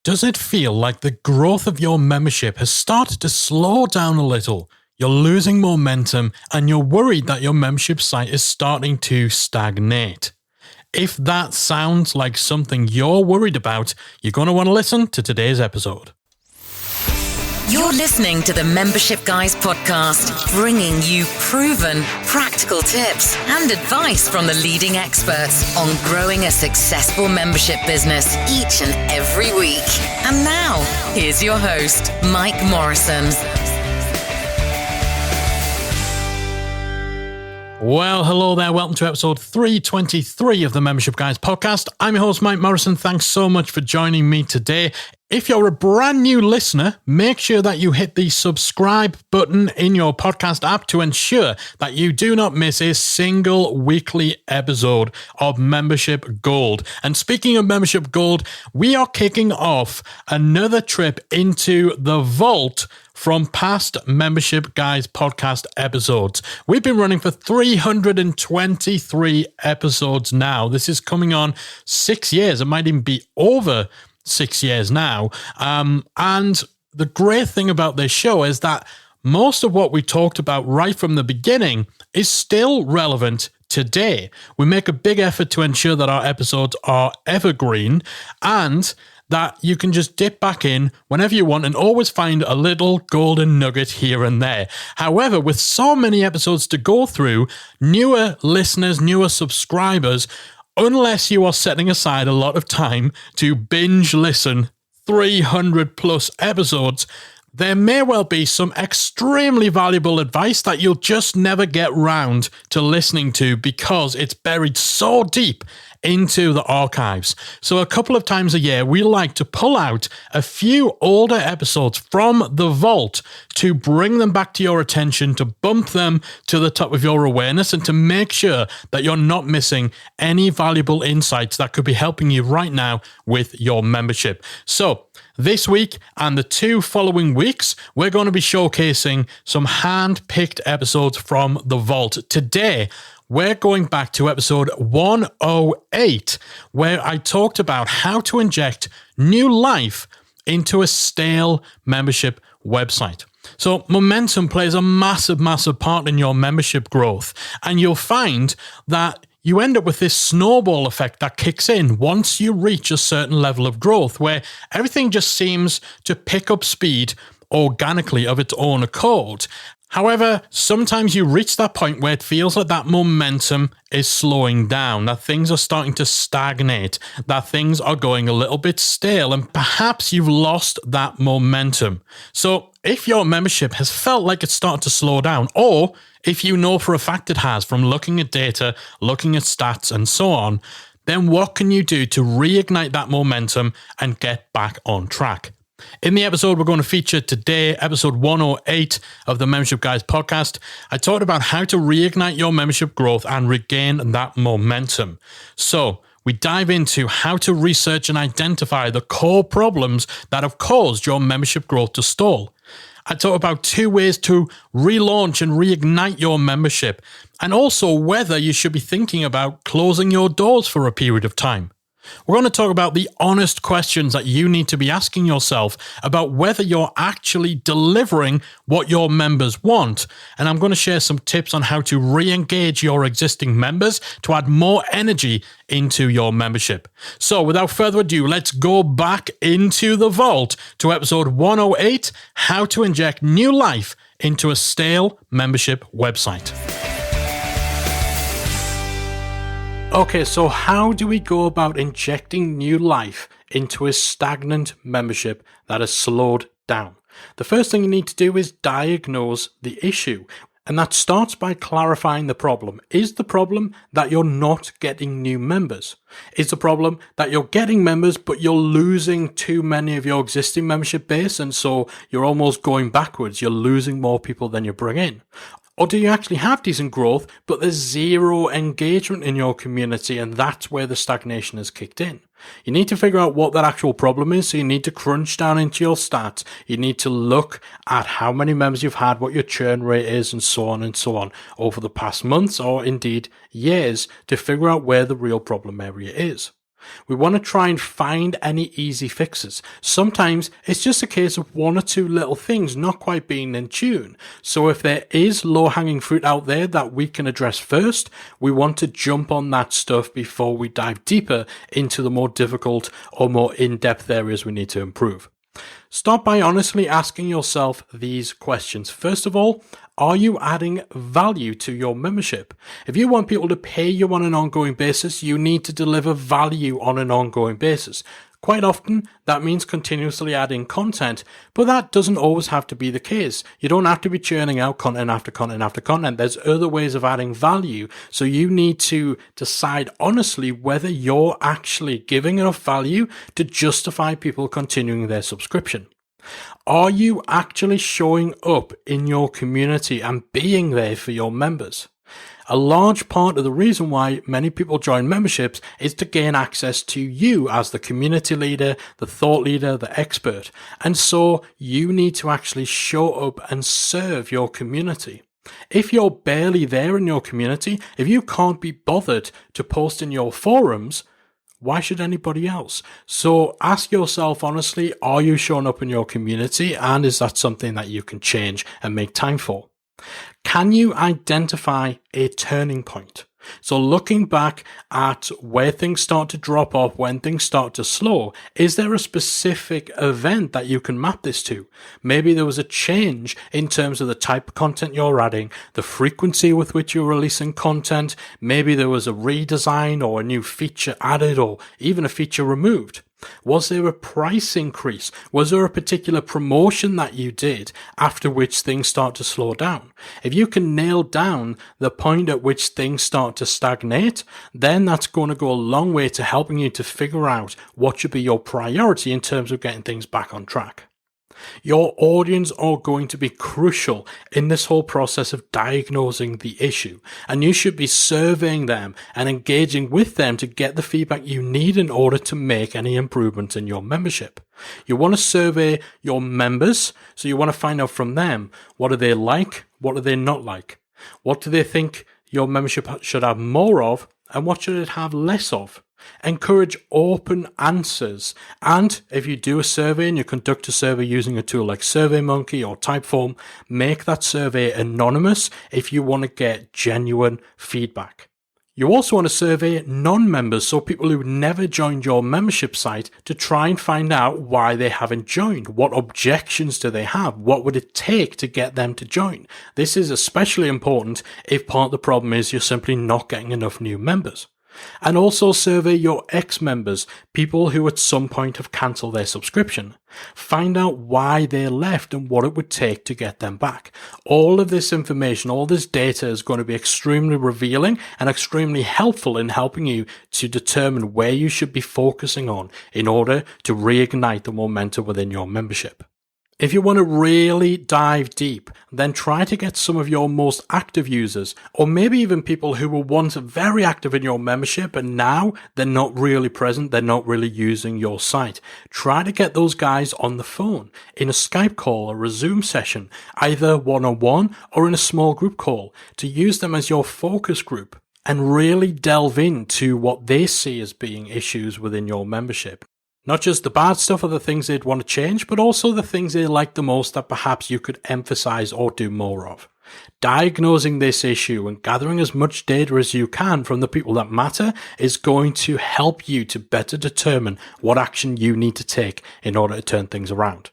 Does it feel like the growth of your membership has started to slow down a little? You're losing momentum and you're worried that your membership site is starting to stagnate. If that sounds like something you're worried about, you're going to want to listen to today's episode. You're listening to the Membership Guys podcast, bringing you proven, practical tips and advice from the leading experts on growing a successful membership business each and every week. And now, here's your host, Mike Morrison. Well, hello there. Welcome to episode 323 of the Membership Guys podcast. I'm your host, Mike Morrison. Thanks so much for joining me today. If you're a brand new listener, make sure that you hit the subscribe button in your podcast app to ensure that you do not miss a single weekly episode of Membership Gold. And speaking of Membership Gold, we are kicking off another trip into the vault from past Membership Guys podcast episodes. We've been running for 323 episodes now. This is coming on 6 years. It might even be over 6 years now. And the great thing about this show is that most of what we talked about right from the beginning is still relevant today. We make a big effort to ensure that our episodes are evergreen and that you can just dip back in whenever you want and always find a little golden nugget here and there. However, with so many episodes to go through, newer listeners, newer subscribers, unless you are setting aside a lot of time to binge listen 300 plus episodes, there may well be some extremely valuable advice that you'll just never get round to listening to because it's buried so deep into the archives. So a couple of times a year, we like to pull out a few older episodes from the vault to bring them back to your attention, to bump them to the top of your awareness, and to make sure that you're not missing any valuable insights that could be helping you right now with your membership. So this week and the 2 following weeks, we're going to be showcasing some hand-picked episodes from the vault. Today, we're going back to episode 108, where I talked about how to inject new life into a stale membership website. So momentum plays a massive, massive part in your membership growth, and you'll find that you end up with this snowball effect that kicks in once you reach a certain level of growth, where everything just seems to pick up speed organically of its own accord. However, sometimes you reach that point where it feels like that momentum is slowing down, that things are starting to stagnate, that things are going a little bit stale, and perhaps you've lost that momentum. So if your membership has felt like it's starting to slow down, or if you know for a fact it has from looking at data, looking at stats, and so on, then what can you do to reignite that momentum and get back on track? In the episode we're going to feature today, episode 108 of the Membership Guys podcast, I talked about how to reignite your membership growth and regain that momentum. So we dive into how to research and identify the core problems that have caused your membership growth to stall. I talk about 2 ways to relaunch and reignite your membership, and also whether you should be thinking about closing your doors for a period of time. We're going to talk about the honest questions that you need to be asking yourself about whether you're actually delivering what your members want. And I'm going to share some tips on how to re-engage your existing members to add more energy into your membership. So without further ado, let's go back into the vault to episode 108, how to inject new life into a stale membership website. Okay, so how do we go about injecting new life into a stagnant membership that has slowed down? The first thing you need to do is diagnose the issue, and that starts by clarifying the problem. Is the problem that you're not getting new members? Is the problem that you're getting members but you're losing too many of your existing membership base, and so you're almost going backwards, you're losing more people than you bring in? Or do you actually have decent growth, but there's zero engagement in your community, and that's where the stagnation has kicked in? You need to figure out what that actual problem is, so you need to crunch down into your stats. You need to look at how many members you've had, what your churn rate is, and so on over the past months, or indeed years, to figure out where the real problem area is. We want to try and find any easy fixes. Sometimes it's just a case of one or two little things not quite being in tune. So if there is low-hanging fruit out there that we can address first, we want to jump on that stuff before we dive deeper into the more difficult or more in-depth areas we need to improve. Start by honestly asking yourself these questions. First of all, are you adding value to your membership? If you want people to pay you on an ongoing basis, you need to deliver value on an ongoing basis. Quite often, that means continuously adding content, but that doesn't always have to be the case. You don't have to be churning out content after content after content. There's other ways of adding value, so you need to decide honestly whether you're actually giving enough value to justify people continuing their subscription. Are you actually showing up in your community and being there for your members? A large part of the reason why many people join memberships is to gain access to you as the community leader, the thought leader, the expert. And so you need to actually show up and serve your community. If you're barely there in your community, if you can't be bothered to post in your forums, why should anybody else? So ask yourself honestly, are you showing up in your community, and is that something that you can change and make time for? Can you identify a turning point? So looking back at where things start to drop off, when things start to slow, is there a specific event that you can map this to? Maybe there was a change in terms of the type of content you're adding, the frequency with which you're releasing content. Maybe there was a redesign or a new feature added or even a feature removed. Was there a price increase? Was there a particular promotion that you did after which things start to slow down? If you can nail down the point at which things start to stagnate, then that's going to go a long way to helping you to figure out what should be your priority in terms of getting things back on track. Your audience are going to be crucial in this whole process of diagnosing the issue, and you should be surveying them and engaging with them to get the feedback you need in order to make any improvements in your membership. You want to survey your members, so you want to find out from them, what are they like, what are they not like, what do they think your membership should have more of, and what should it have less of. Encourage open answers, and if you do a survey and you conduct a survey using a tool like SurveyMonkey or Typeform, make that survey anonymous if you want to get genuine feedback. You also want to survey non-members, so people who never joined your membership site, to try and find out why they haven't joined. What objections do they have? What would it take to get them to join? This is especially important if part of the problem is you're simply not getting enough new members. And also survey your ex-members, people who at some point have cancelled their subscription. Find out why they left and what it would take to get them back. All of this information, all this data is going to be extremely revealing and extremely helpful in helping you to determine where you should be focusing on in order to reignite the momentum within your membership. If you want to really dive deep, then try to get some of your most active users, or maybe even people who were once very active in your membership and now they're not really present, they're not really using your site. Try to get those guys on the phone, in a Skype call or a Zoom session, either one-on-one or in a small group call, to use them as your focus group and really delve into what they see as being issues within your membership. Not just the bad stuff or the things they'd want to change, but also the things they like the most that perhaps you could emphasize or do more of. Diagnosing this issue and gathering as much data as you can from the people that matter is going to help you to better determine what action you need to take in order to turn things around.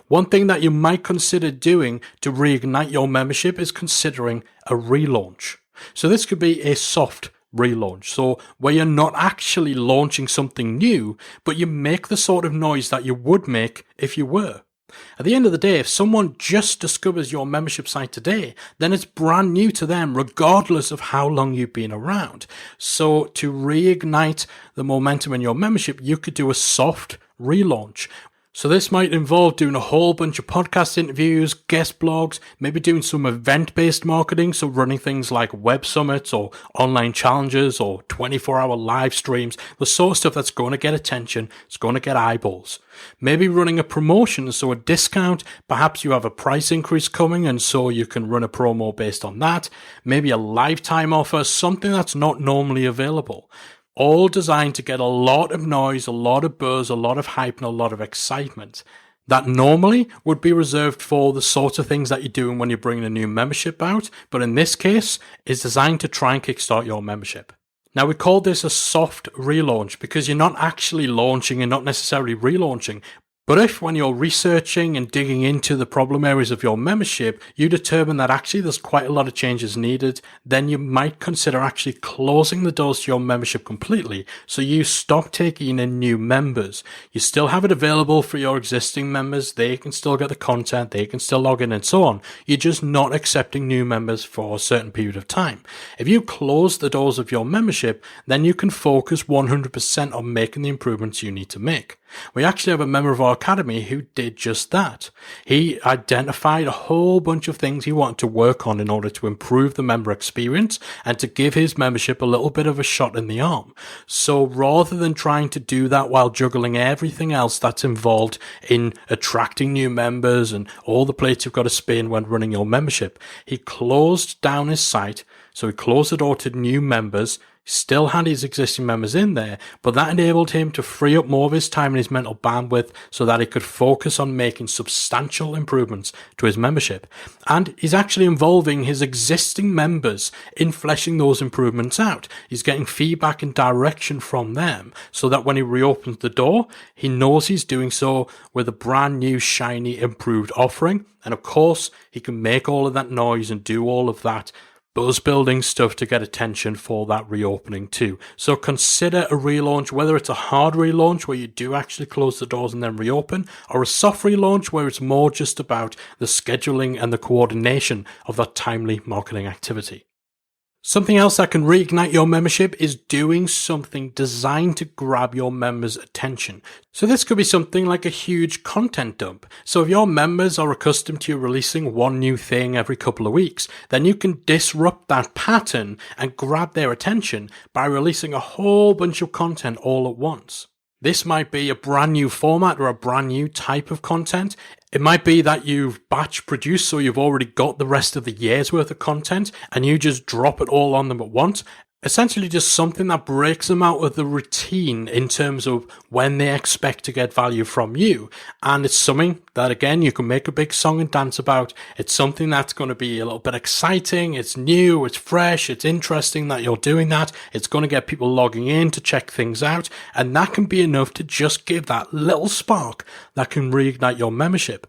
One thing that you might consider doing to reignite your membership is considering a relaunch. So this could be a soft relaunch, so where you're not actually launching something new, but you make the sort of noise that you would make if you were. At the end of the day, if someone just discovers your membership site today, then it's brand new to them regardless of how long you've been around. So to reignite the momentum in your membership, you could do a soft relaunch. So this might involve doing a whole bunch of podcast interviews, guest blogs, maybe doing some event-based marketing, so running things like web summits or online challenges or 24-hour live streams, the sort of stuff that's going to get attention, it's going to get eyeballs. Maybe running a promotion, so a discount, perhaps you have a price increase coming and so you can run a promo based on that. Maybe a lifetime offer, something that's not normally available. all designed to get a lot of noise, a lot of buzz, a lot of hype, and a lot of excitement. That normally would be reserved for the sort of things that you're doing when you're bringing a new membership out, but in this case, is designed to try and kickstart your membership. Now, we call this a soft relaunch because you're not actually launching and not necessarily relaunching. But if when you're researching and digging into the problem areas of your membership, you determine that actually there's quite a lot of changes needed, then you might consider actually closing the doors to your membership completely. So you stop taking in new members. You still have it available for your existing members. They can still get the content. They can still log in and so on. You're just not accepting new members for a certain period of time. If you close the doors of your membership, then you can focus 100% on making the improvements you need to make. We actually have a member of our academy who did just that. He identified a whole bunch of things he wanted to work on in order to improve the member experience and to give his membership a little bit of a shot in the arm. So rather than trying to do that while juggling everything else that's involved in attracting new members and all the plates you've got to spin when running your membership, he closed down his site. So he closed the door to new members, still had his existing members in there, but that enabled him to free up more of his time and his mental bandwidth so that he could focus on making substantial improvements to his membership. And he's actually involving his existing members in fleshing those improvements out. He's getting feedback and direction from them so that when he reopens the door, he knows he's doing so with a brand new, shiny, improved offering. And of course, he can make all of that noise and do all of that buzz building stuff to get attention for that reopening too. So consider a relaunch, whether it's a hard relaunch where you do actually close the doors and then reopen, or a soft relaunch where it's more just about the scheduling and the coordination of that timely marketing activity. Something else that can reignite your membership is doing something designed to grab your members' attention. So this could be something like a huge content dump. So if your members are accustomed to you releasing one new thing every couple of weeks, then you can disrupt that pattern and grab their attention by releasing a whole bunch of content all at once. This might be a brand new format or a brand new type of content. It might be that you've batch produced, so you've already got the rest of the year's worth of content and you just drop it all on them at once. Essentially just something that breaks them out of the routine in terms of when they expect to get value from you. And it's something that, again, you can make a big song and dance about. It's something that's going to be a little bit exciting. It's new, it's fresh, it's interesting that you're doing that. It's going to get people logging in to check things out. And that can be enough to just give that little spark that can reignite your membership.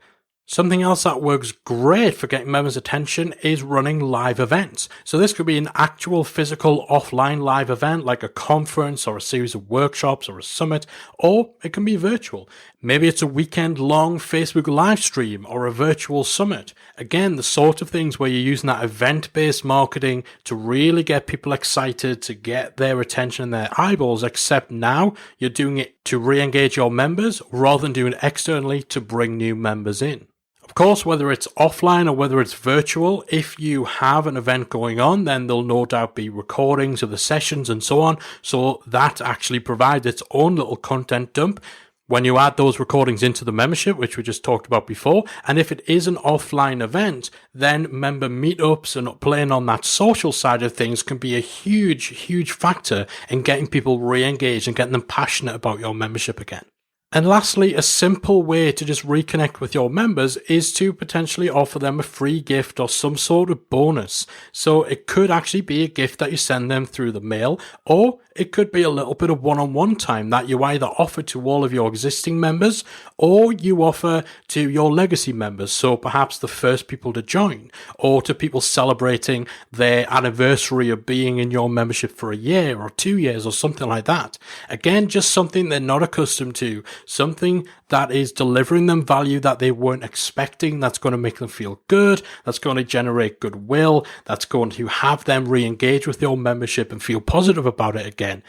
Something else that works great for getting members' attention is running live events. So this could be an actual physical offline live event like a conference or a series of workshops or a summit, or it can be virtual. Maybe it's a weekend-long Facebook live stream or a virtual summit. Again, the sort of things where you're using that event-based marketing to really get people excited, to get their attention and their eyeballs, except now you're doing it to re-engage your members rather than doing it externally to bring new members in. Of course, whether it's offline or whether it's virtual, if you have an event going on, then there'll no doubt be recordings of the sessions and so on. So that actually provides its own little content dump when you add those recordings into the membership, which we just talked about before. And if it is an offline event, then member meetups and playing on that social side of things can be a huge, huge factor in getting people re-engaged and getting them passionate about your membership again. And lastly, a simple way to just reconnect with your members is to potentially offer them a free gift or some sort of bonus. So it could actually be a gift that you send them through the mail, or it could be a little bit of one-on-one time that you either offer to all of your existing members or you offer to your legacy members. So perhaps the first people to join, or to people celebrating their anniversary of being in your membership for a year or 2 years or something like that. Again, just something they're not accustomed to. Something that is delivering them value that they weren't expecting, that's going to make them feel good, that's going to generate goodwill, that's going to have them re-engage with your membership and feel positive about it again,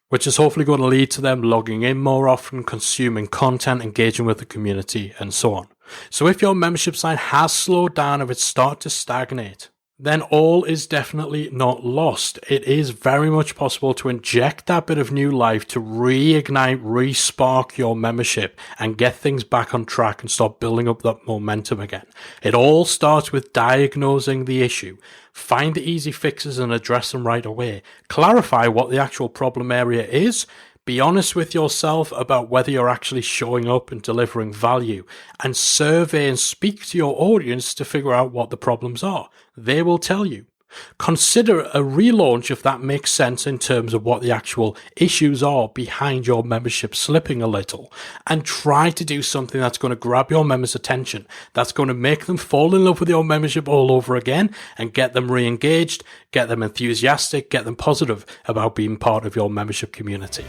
which is hopefully going to lead to them logging in more often, consuming content, engaging with the community, and so on. So if your membership site has slowed down, if it's started to stagnate, then all is definitely not lost. It is very much possible to inject that bit of new life to reignite, re-spark your membership and get things back on track and start building up that momentum again. It all starts with diagnosing the issue. Find the easy fixes and address them right away. Clarify what the actual problem area is. Be honest with yourself about whether you're actually showing up and delivering value, and survey and speak to your audience to figure out what the problems are. They will tell you. Consider a relaunch if that makes sense in terms of what the actual issues are behind your membership slipping a little, and try to do something that's going to grab your members' attention, that's going to make them fall in love with your membership all over again and get them re-engaged, get them enthusiastic, get them positive about being part of your membership community.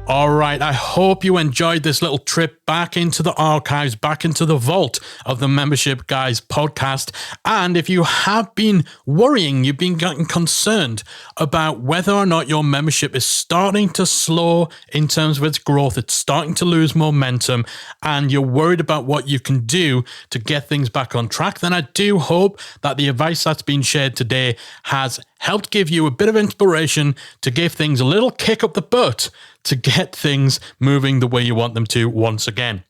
All right, I hope you enjoyed this little trip back into the archives, back into the vault of the Membership Guys podcast. And if you have been worrying, you've been getting concerned about whether or not your membership is starting to slow in terms of its growth, it's starting to lose momentum, and you're worried about what you can do to get things back on track, then I do hope that the advice that's been shared today has helped give you a bit of inspiration to give things a little kick up the butt to get things moving the way you want them to once again.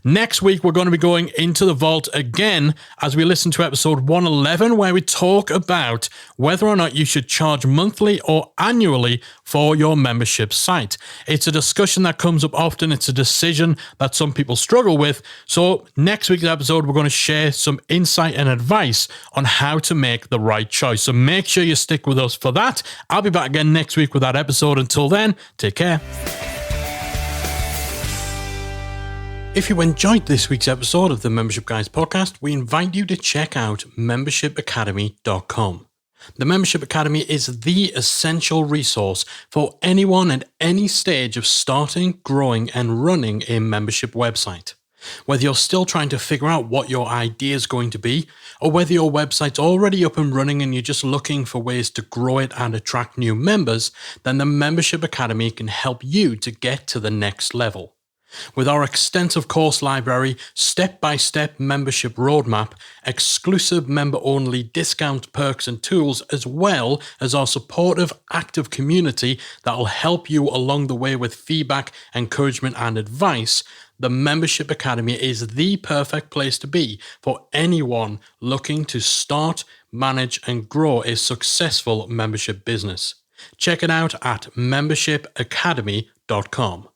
Next week, we're going to be going into the vault again as we listen to episode 111, where we talk about whether or not you should charge monthly or annually for your membership site. It's a discussion that comes up often. It's a decision that some people struggle with. So next week's episode, we're going to share some insight and advice on how to make the right choice. So make sure you stick with us for that. I'll be back again next week with that episode. Until then, take care. If you enjoyed this week's episode of the Membership Guys podcast, we invite you to check out membershipacademy.com. The Membership Academy is the essential resource for anyone at any stage of starting, growing, and running a membership website. Whether you're still trying to figure out what your idea is going to be, or whether your website's already up and running and you're just looking for ways to grow it and attract new members, then the Membership Academy can help you to get to the next level. With our extensive course library, step-by-step membership roadmap, exclusive member-only discount perks and tools, as well as our supportive, active community that will help you along the way with feedback, encouragement, and advice, the Membership Academy is the perfect place to be for anyone looking to start, manage, and grow a successful membership business. Check it out at membershipacademy.com.